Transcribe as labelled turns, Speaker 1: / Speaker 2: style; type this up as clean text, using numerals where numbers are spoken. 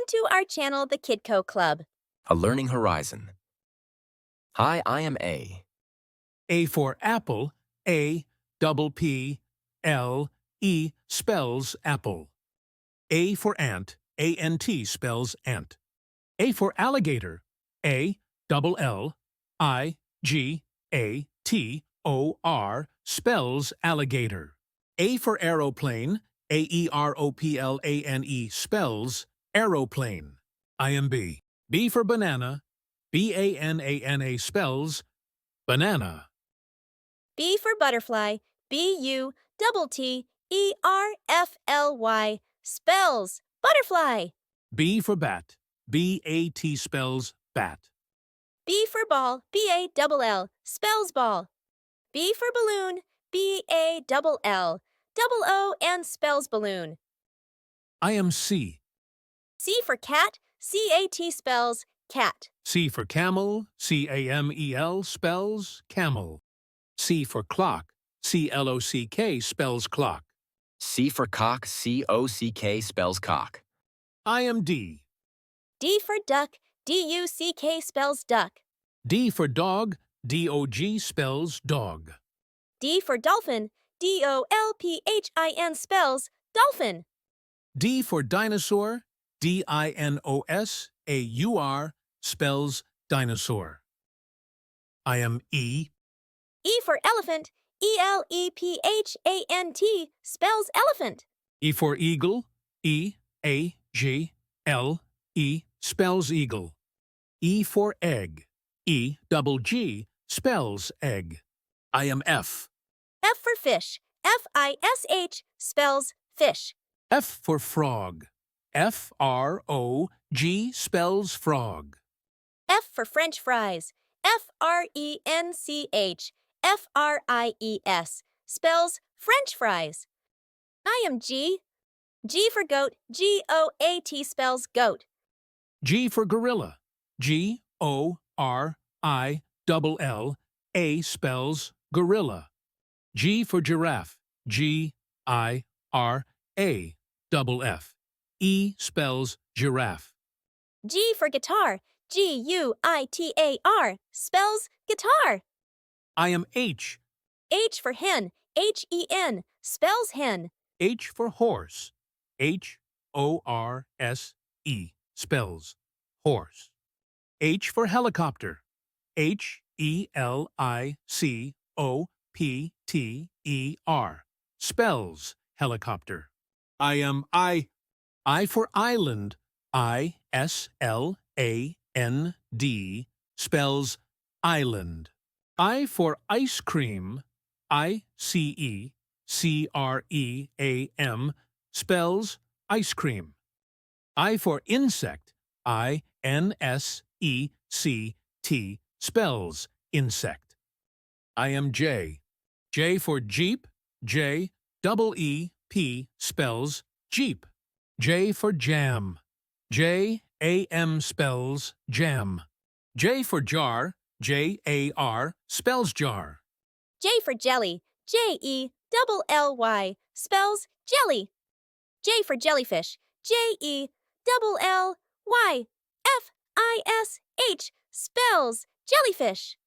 Speaker 1: to our channel, the Kidco Club.
Speaker 2: A Learning Horizon. Hi, I am A.
Speaker 3: A for apple, A-double-P-L-E spells apple. A for ant, A-N-T spells ant. A for alligator, A-double-L-I-G-A-T-O-R spells alligator. A for aeroplane, A-E-R-O-P-L-A-N-E spells aeroplane. I am B. B for banana, B-A-N-A-N-A spells banana.
Speaker 1: B for butterfly, B-U-T-T-E-R-F-L-Y spells butterfly.
Speaker 3: B for bat, B-A-T spells bat.
Speaker 1: B for ball, B-A-double-L spells ball. B for balloon, B-A-double-L, double-O-N spells balloon.
Speaker 3: I am C.
Speaker 1: C for cat, C-A-T spells cat.
Speaker 3: C for camel, C-A-M-E-L spells camel. C for clock, C-L-O-C-K spells clock.
Speaker 2: C for cock, C-O-C-K spells cock.
Speaker 3: I am D.
Speaker 1: D for duck, D-U-C-K spells duck.
Speaker 3: D for dog, D-O-G spells dog.
Speaker 1: D for dolphin, D-O-L-P-H-I-N spells dolphin.
Speaker 3: D for dinosaur, D-I-N-O-S-A-U-R spells dinosaur. I am E.
Speaker 1: E for elephant, E-L-E-P-H-A-N-T spells elephant.
Speaker 3: E for eagle, E-A-G-L-E spells eagle. E for egg, E-double-G spells egg. I am F.
Speaker 1: F for fish, F-I-S-H spells fish.
Speaker 3: F for frog, F-R-O-G spells frog.
Speaker 1: F for French fries, F-R-E-N-C-H, F-R-I-E-S spells French fries. I am G. G for goat, G-O-A-T spells goat.
Speaker 3: G for gorilla, G-O-R-I-L-L-A spells gorilla. G for giraffe, G-I-R-A-F-F. spells giraffe.
Speaker 1: G for guitar, G-U-I-T-A-R spells guitar.
Speaker 3: I am H.
Speaker 1: H for hen, H-E-N spells hen.
Speaker 3: H for horse, H-O-R-S-E spells horse. H for helicopter, H-E-L-I-C-O-P-T-E-R spells helicopter. I am I. I for island, I-S-L-A-N-D spells island. I for ice cream, I-C-E-C-R-E-A-M spells ice cream. I for insect, I-N-S-E-C-T spells insect. I am J. J for Jeep, J-double-E-P spells Jeep. J for jam, J-A-M spells jam. J for jar, J-A-R spells jar.
Speaker 1: J for jelly, J-E-double-L-Y spells jelly. J for jellyfish, J-E-double-L-Y-F-I-S-H spells jellyfish.